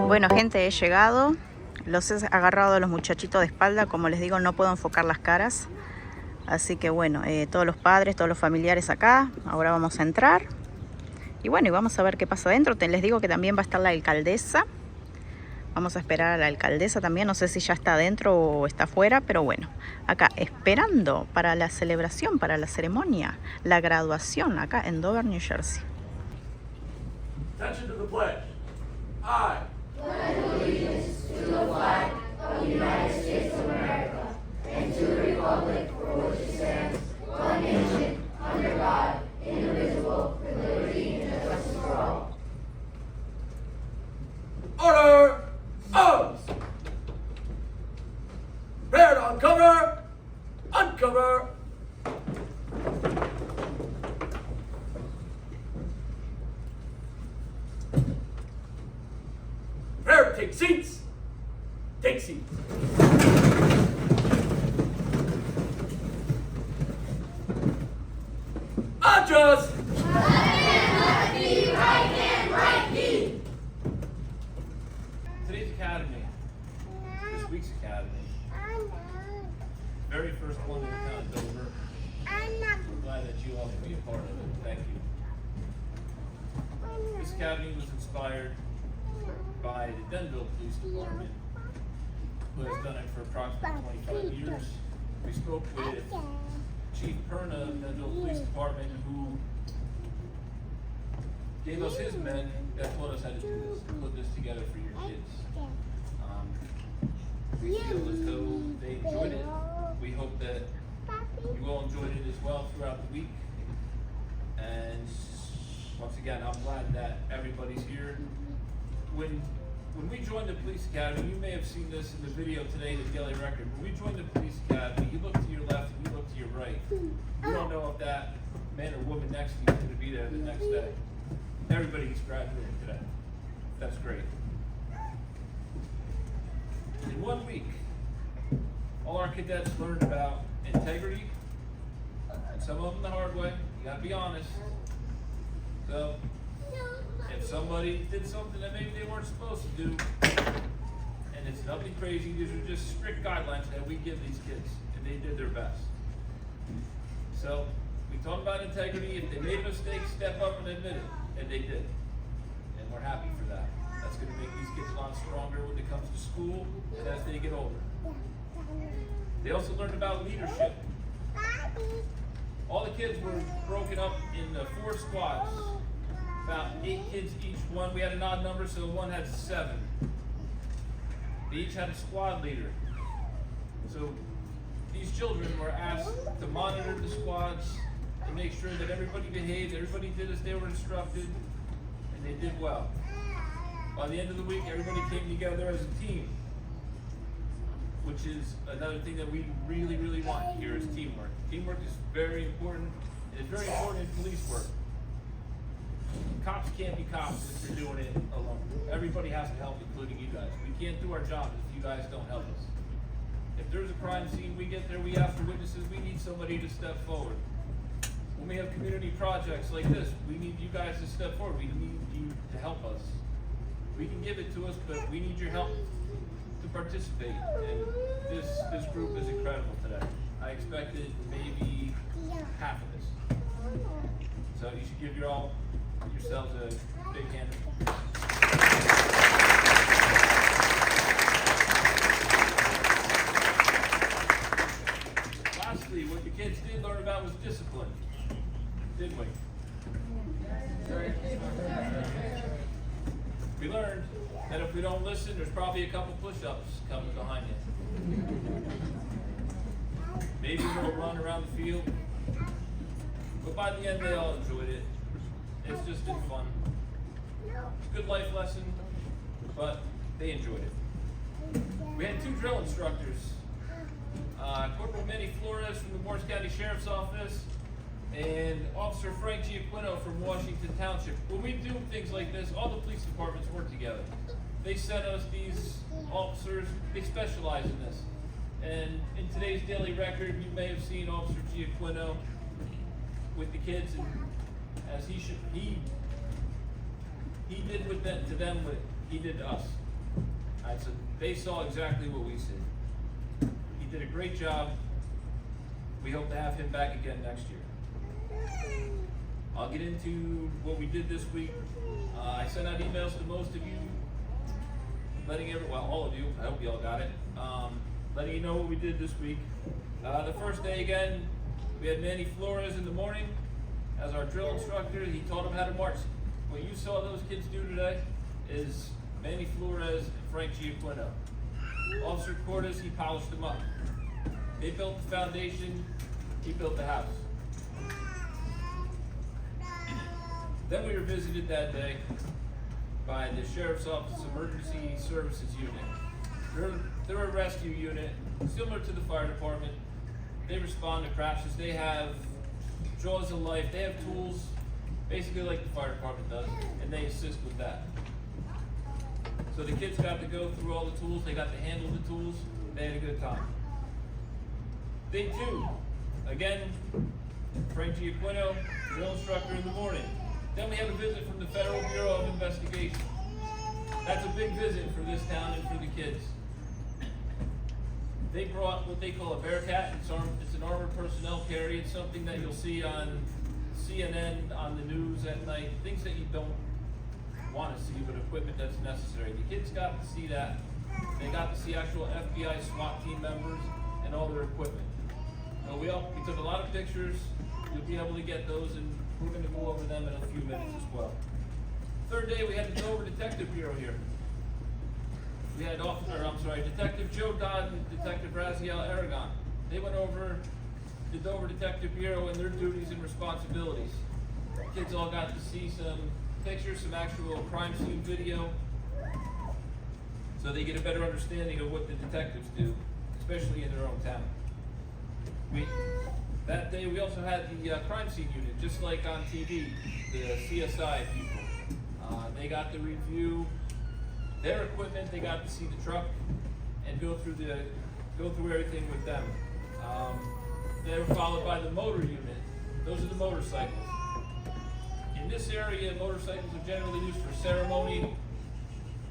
Bueno, gente, he llegado. Los he agarrado a los muchachitos de espalda. Como les digo, no puedo enfocar las caras. Así que bueno, todos los padres, todos los familiares acá. Ahora vamos a entrar. Y bueno, y vamos a ver qué pasa adentro. Les digo que también va a estar la alcaldesa. Vamos a esperar a la alcaldesa también. No sé si ya está adentro o está afuera. Pero bueno, acá esperando para la celebración, para la ceremonia. La graduación acá en Dover, New Jersey. Attention to the pledge. I pledge allegiance to the flag of the United States of America and to the republic for which it stands, one nation, under God, indivisible, with liberty and justice for all. order arms. Prepare to uncover. Uncover. Prepare to take seats. Take seats. Adjust. Today's Academy, this week's Academy, very first one in the town of Dover. We're glad that you all can be a part of it. Thank you. This Academy was inspired by the Denville Police Department, who has done it for approximately 25 years. We spoke with Chief Perna of Denville Police Department, who gave us his men that taught us how to do this, put this together for your kids. We feel as though they enjoyed it. We hope that you all enjoyed it as well throughout the week. And once again, I'm glad that everybody's here. When we joined the police academy, you may have seen this in the video today, the Daily Record. When we joined the police academy, you look to your left and you look to your right. You don't know if that man or woman next to you is going to be there the next day. Everybody's graduating today. That's great. In 1 week, all our cadets learned about integrity, and some of them the hard way. You gotta be honest. So, if somebody did something that maybe they weren't supposed to do, and it's nothing crazy, these are just strict guidelines that we give these kids, and they did their best. So, we taught them about integrity. If they made a mistake, step up and admit it, and they did. And we're happy for that. That's going to make these kids a lot stronger when it comes to school and as they get older. They also learned about leadership. All the kids were broken up into 4 squads, about 8 kids each one. We had an odd number, so one had 7. They each had a squad leader. So these children were asked to monitor the squads and make sure that everybody behaved, everybody did as they were instructed, and they did well. By the end of the week, everybody came together as a team, which is another thing that we really, really want here is teamwork. Teamwork is very important. It's very important in police work. Cops can't be cops if they're doing it alone. Everybody has to help, including you guys. We can't do our job if you guys don't help us. If there's a crime scene, we get there, we ask for witnesses, we need somebody to step forward. When we have community projects like this, we need you guys to step forward. We need you to help us. We can give it to us, but we need your help to participate. And this group is incredible today. I expected maybe half of this. So you should give yourselves a big hand. Lastly, what the kids did learn about was discipline, didn't we? We learned that if we don't listen, there's probably a couple push-ups coming behind you. Maybe we'll run around the field. But by the end, they all enjoyed it. It's just been fun. It's a good life lesson, but they enjoyed it. We had 2 drill instructors. Corporal Manny Flores from the Morris County Sheriff's Office and Officer Frank Giaquino from Washington Township. When we do things like this, all the police departments work together. They sent us these officers, they specialize in this. And in today's daily record, you may have seen Officer Giaquino with the kids, and as he did with them, to them what he did to us. All right, so they saw exactly what we see. He did a great job. We hope to have him back again next year. I'll get into what we did this week. I sent out emails to most of you, all of you, I hope you all got it, letting you know what we did this week. The first day again, we had Manny Flores in the morning as our drill instructor. He taught them how to march. What you saw those kids do today is Manny Flores and Frank Giaquino. Officer Cordes, he polished them up. They built the foundation, he built the house. Then we were visited that day by the Sheriff's Office Emergency Services Unit. They're a rescue unit, similar to the fire department. They respond to crashes. They have jaws of life. They have tools, basically like the fire department does, and they assist with that. So the kids got to go through all the tools. They got to handle the tools. They had a good time. Day 2, again, Frank Giaquino, drill instructor in the morning. Then we have a visit from the Federal Bureau of Investigation. That's a big visit for this town and for the kids. They brought what they call a Bearcat. It's an armored personnel carrier. It's something that you'll see on CNN, on the news at night, things that you don't want to see, but equipment that's necessary. The kids got to see that. They got to see actual FBI SWAT team members and all their equipment. So we took a lot of pictures. You'll be able to get those, and we're going to go over them in a few minutes as well. Third day, we had the Dover Detective Bureau here. We had Detective Joe Dodd and Detective Raziel Aragon. They went over the Dover Detective Bureau and their duties and responsibilities. Kids all got to see some pictures, some actual crime scene video, so they get a better understanding of what the detectives do, especially in their own town. That day we also had the crime scene unit, just like on TV, the CSI people. They got to review their equipment. They got to see the truck and go through everything with them. They were followed by the motor unit. Those are the motorcycles. In this area, motorcycles are generally used for ceremony.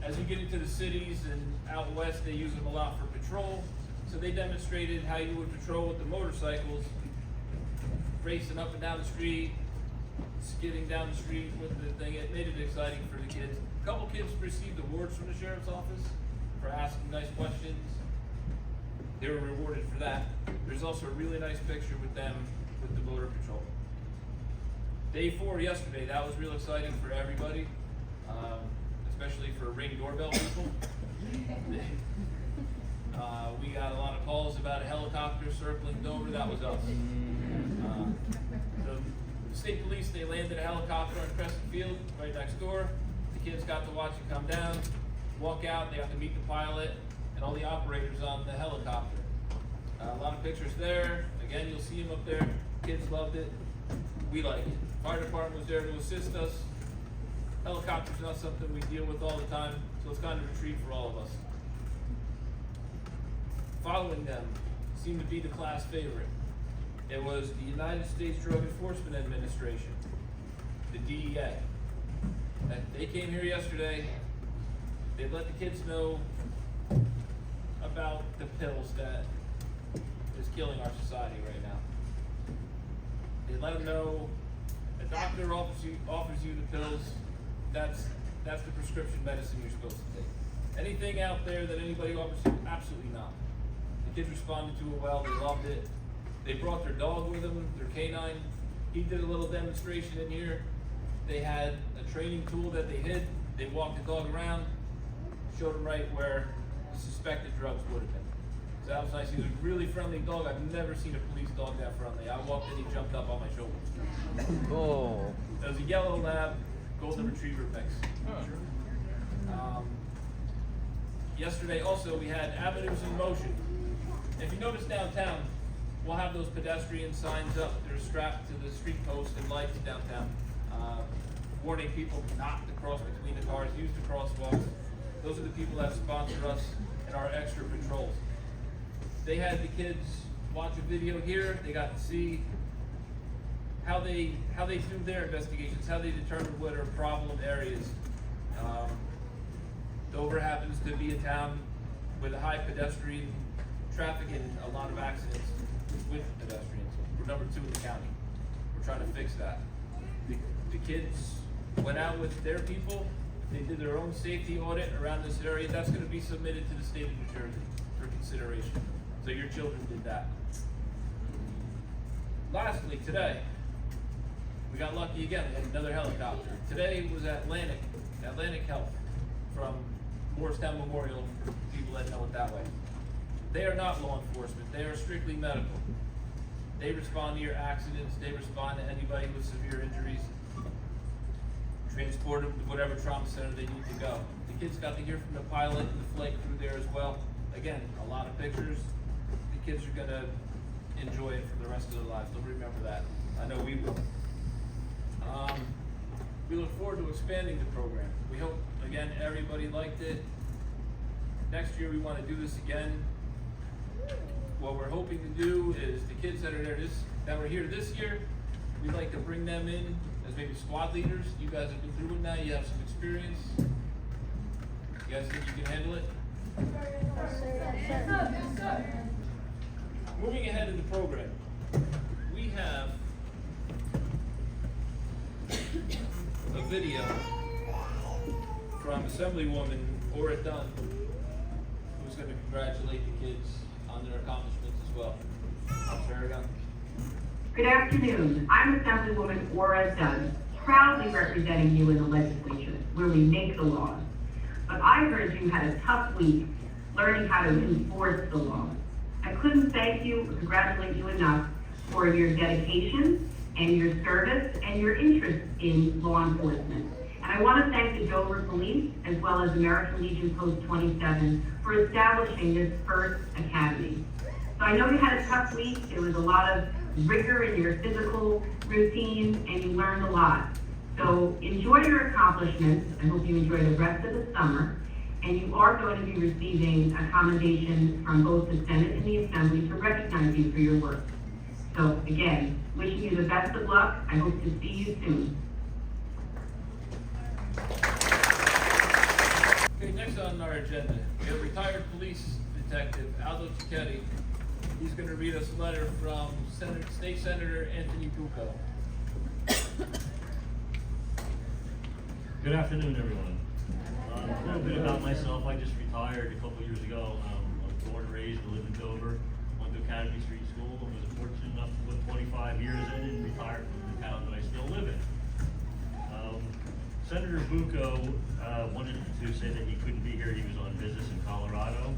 As you get into the cities and out west, they use them a lot for patrol. So they demonstrated how you would patrol with the motorcycles, racing up and down the street, skidding down the street with the thing. It made it exciting for the kids. A couple kids received awards from the sheriff's office for asking nice questions. They were rewarded for that. There's also a really nice picture with them with the motor patrol. Day 4 yesterday, that was real exciting for everybody, especially for Ring doorbell people. We got a lot of calls about a helicopter circling Dover. That was us. The state police, they landed a helicopter on Crescent Field right next door. The kids got to watch it come down, walk out. They got to meet the pilot and all the operators on the helicopter. A lot of pictures there. Again, you'll see them up there. Kids loved it. We like it. Fire department was there to assist us. Helicopter's not something we deal with all the time, so it's kind of a treat for all of us. Following them seemed to be the class favorite. It was the United States Drug Enforcement Administration, the DEA. And they came here yesterday. They let the kids know about the pills that is killing our society right now. They let them know a doctor offers you the pills. That's the prescription medicine you're supposed to take. Anything out there that anybody offers you, absolutely not. The kids responded to it well. They loved it. They brought their dog with them, their canine. He did a little demonstration in here. They had a training tool that they hid. They walked the dog around, showed him right where the suspected drugs would have been. So that was nice. He was a really friendly dog. I've never seen a police dog that friendly. I walked in, he jumped up on my shoulder. Oh. It was a yellow lab, golden retriever mix. Yesterday also we had Avenues in Motion. If you notice downtown, we'll have those pedestrian signs up. They're strapped to the street posts and lights downtown, warning people not to cross between the cars, use the crosswalks. Those are the people that sponsor us and our extra patrols. they had the kids watch a video here. They got to see how they do their investigations, how they determine what are problem areas. Dover happens to be a town with a high pedestrian traffic and a lot of accidents with pedestrians. We're number 2 in the county. We're trying to fix that. The kids went out with their people. They did their own safety audit around this area. That's going to be submitted to the state of New Jersey for consideration. So your children did that. Lastly, today, we got lucky again. We had another helicopter. Today was Atlantic Health from Morristown Memorial, for people that know it that way. They are not law enforcement. They are strictly medical. They respond to your accidents. They respond to anybody with severe injuries. Transport them to whatever trauma center they need to go. The kids got to hear from the pilot and the flight crew there as well. Again, a lot of pictures. The kids are gonna enjoy it for the rest of their lives. They'll remember that. I know we will. We look forward to expanding the program. We hope, again, everybody liked it. Next year we want to do this again. What we're hoping to do is the kids that are there that were here this year, we'd like to bring them in as maybe squad leaders. You guys have been through it now, you have some experience. You guys think you can handle it? Moving ahead in the program, we have a video from Assemblywoman Ora Dunn, who's going to congratulate the kids on their accomplishments as well. Officer Gunn. Good afternoon. I'm Assemblywoman Ora Dunn, proudly representing you in the legislature, where we make the laws. But I heard you had a tough week learning how to enforce the law. I couldn't thank you or congratulate you enough for your dedication and your service and your interest in law enforcement. And I want to thank the Dover Police, as well as American Legion Post 27, for establishing this first academy. So I know you had a tough week. There was a lot of rigor in your physical routine, and you learned a lot. So enjoy your accomplishments. I hope you enjoy the rest of the summer. And you are going to be receiving a commendation from both the Senate and the Assembly to recognize you for your work. So again, wishing you the best of luck. I hope to see you soon. Okay, next on our agenda, we have retired police detective Aldo Cicchetti. He's going to read us a letter from State Senator Anthony Bucco. Good afternoon, everyone. A little bit about myself. I just retired a couple years ago. I was born and raised, I live in Dover, went to Academy Street School, and was fortunate enough to put 25 years in and retired from the town that I still live in. Senator Bucco wanted to say that he couldn't be here. He was on business in Colorado,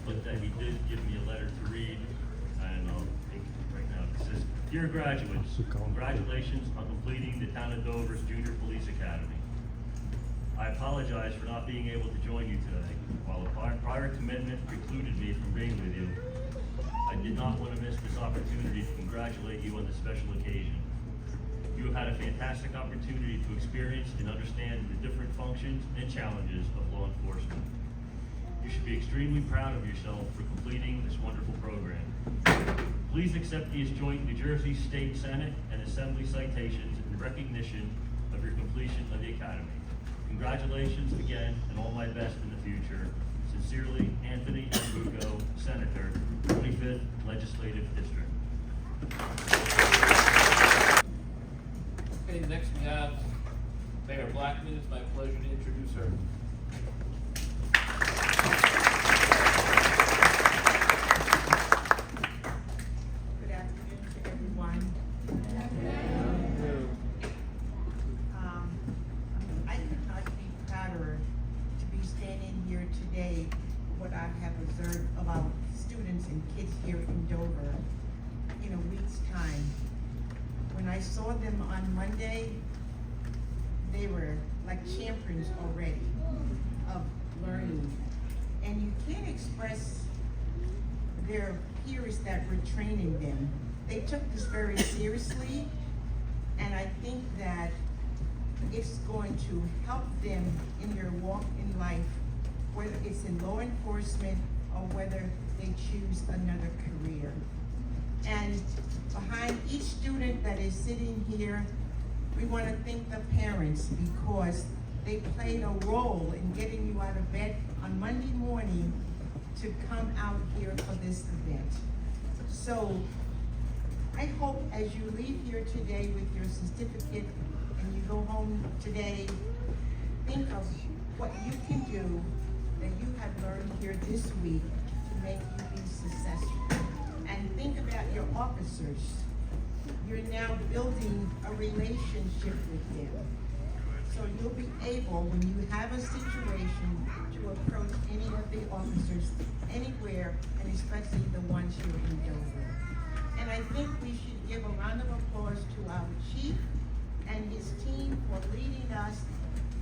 but that he did give me a letter to read, and I'll take it right now. It says, "Dear graduates, congratulations on completing the Town of Dover's Junior Police Academy. I apologize for not being able to join you today. While a prior commitment precluded me from being with you, I did not want to miss this opportunity to congratulate you on this special occasion. You have had a fantastic opportunity to experience and understand the different functions and challenges of law enforcement. You should be extremely proud of yourself for completing this wonderful program. Please accept these joint New Jersey State Senate and Assembly citations in recognition of your completion of the Academy. Congratulations again, and all my best in the future. Sincerely, Anthony M. Bucco, Senator, 25th Legislative District." Okay, next we have Mayor Blackman. It's my pleasure to introduce her. Good afternoon to everyone. I could not be prouder to be standing here today, what I have observed about students and kids here in Dover in a week's time. When I saw them on Monday, they were like champions already of learning. And you can't express their peers that were training them. They took this very seriously, and I think that it's going to help them in their walk in life, whether it's in law enforcement or whether they choose another they're sitting here. We want to thank the parents because they played a role in getting you out of bed on Monday morning to come out here for this event. So I hope as you leave here today with your certificate and you go home today, think of what you can do that you have learned here this week to make you be successful. And think about your officers. You're now building a relationship with them. So you'll be able, when you have a situation, to approach any of the officers anywhere, and especially the ones here in Dover. And I think we should give a round of applause to our chief and his team for leading us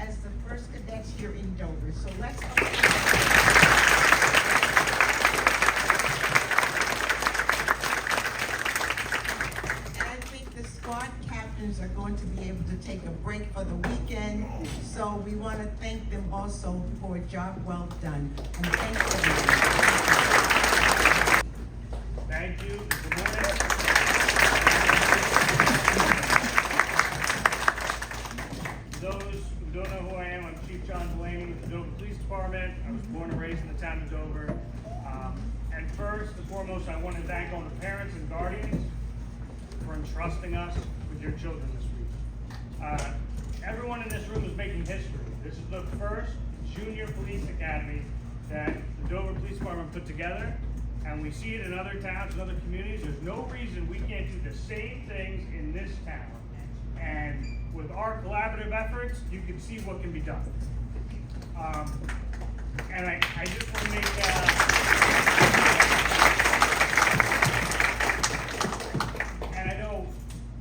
as the first cadets here in Dover. So let's squad captains are going to be able to take a break for the weekend, so we want to thank them also for a job well done. And thank you. Thank you. Good morning. Those who don't know who I am, I'm Chief John Delaney with the Dover Police Department. I was born and raised in the town of Dover. And first and foremost, I want to thank all the parents and guardians for entrusting us with your children this week. Everyone in this room is making history. This is the first junior police academy that the Dover Police Department put together, and we see it in other towns and other communities. There's no reason we can't do the same things in this town. And with our collaborative efforts, you can see what can be done. And I just want to make and I know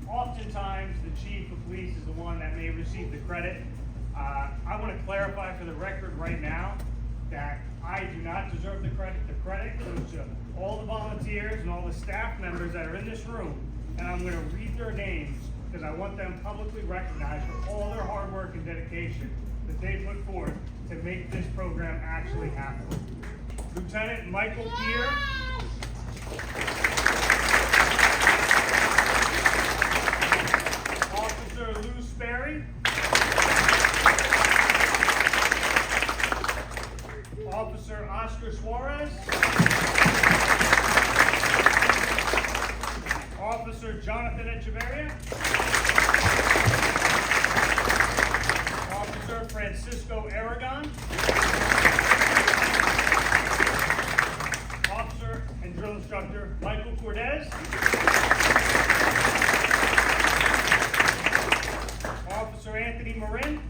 oftentimes the chief of police is the one that may receive the credit. I want to clarify for the record right now that I do not deserve the credit. The credit goes to all the volunteers and all the staff members that are in this room, and I'm going to read their names because I want them publicly recognized for all their hard work and dedication that they put forth to make this program actually happen. Lieutenant Michael Peer. Officer Lou Sperry. Officer Oscar Suarez. Officer Jonathan Echeverria. Officer Francisco Aragon. Officer and drill instructor Michael Cortez. Officer Anthony Marin.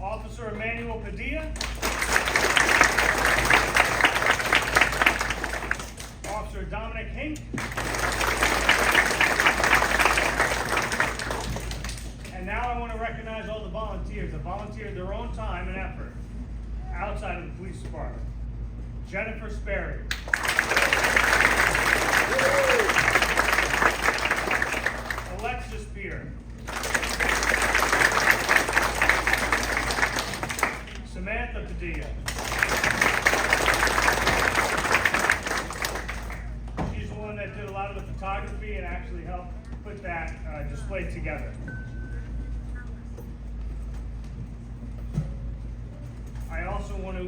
Officer Emmanuel Padilla. Officer Dominic Hink. And now I want to recognize all the volunteers that volunteered their own time and effort outside of the police department. Jennifer Sperry. Alexis Peer. Samantha Padilla. She's the one that did a lot of the photography and actually helped put that display together. I also want to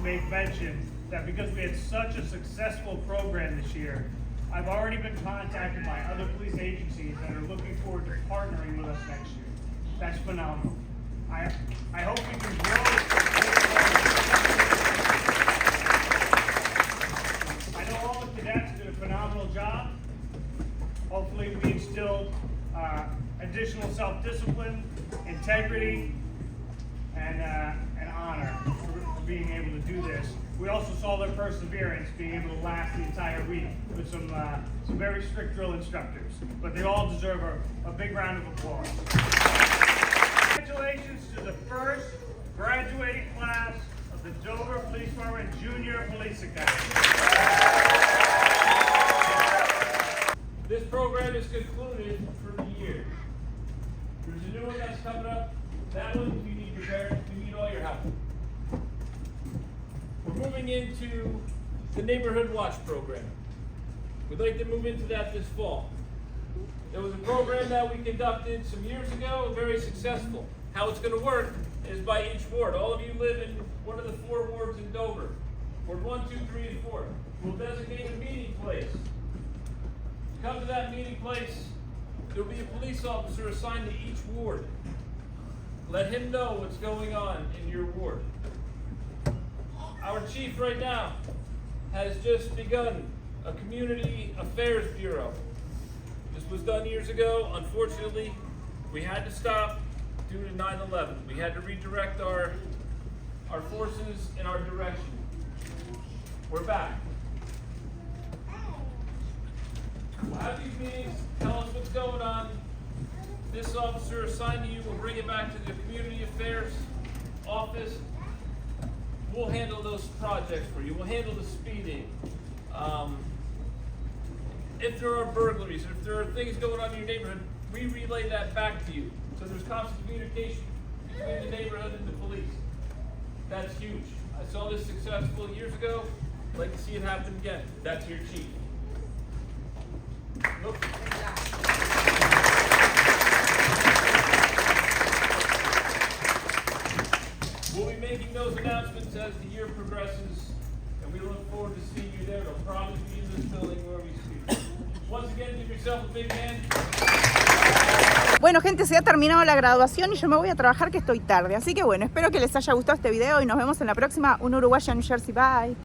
make mention that because we had such a successful program this year, I've already been contacted by other police agencies that are looking forward to partnering with us next year. That's phenomenal. I hope we can grow. I know all the cadets did a phenomenal job. Hopefully we instilled additional self-discipline, integrity, and honor for being able to do this. We also saw their perseverance being able to last the entire week with some very strict drill instructors. But they all deserve a big round of applause. Congratulations to the first graduating class of the Dover Police Department Junior Police Academy. This program is concluded for the year. There's a new one that's coming up. That one, you need your parents, we need all your help. We're moving into the Neighborhood Watch program. We'd like to move into that this fall. There was a program that we conducted some years ago, very successful. How it's going to work is by each ward. All of you live in one of the 4 wards in Dover. Ward 1, 2, 3, and 4. We'll designate a meeting place. Come to that meeting place. There will be a police officer assigned to each ward. Let him know what's going on in your ward. Our chief right now has just begun a community affairs bureau. This was done years ago. Unfortunately, we had to stop due to 9/11. We had to redirect our forces in our direction. We're back. We'll have these meetings, tell us what's going on. This officer assigned to you will bring it back to the community affairs office. We'll handle those projects for you. We'll handle the speeding. If there are burglaries, if there are things going on in your neighborhood, we relay that back to you. So there's constant communication between the neighborhood and the police. That's huge. I saw this successful years ago. I'd like to see it happen again. That's your chief. Nope. We'll be making those announcements as the year progresses, and we look forward to seeing you there. It'll probably be in this building where we speak. Once again, give yourself a big hand. Bueno, gente, se ha terminado la graduación y yo me voy a trabajar que estoy tarde. Así que bueno, espero que les haya gustado este video y nos vemos en la próxima. Un uruguayo en New Jersey. Bye.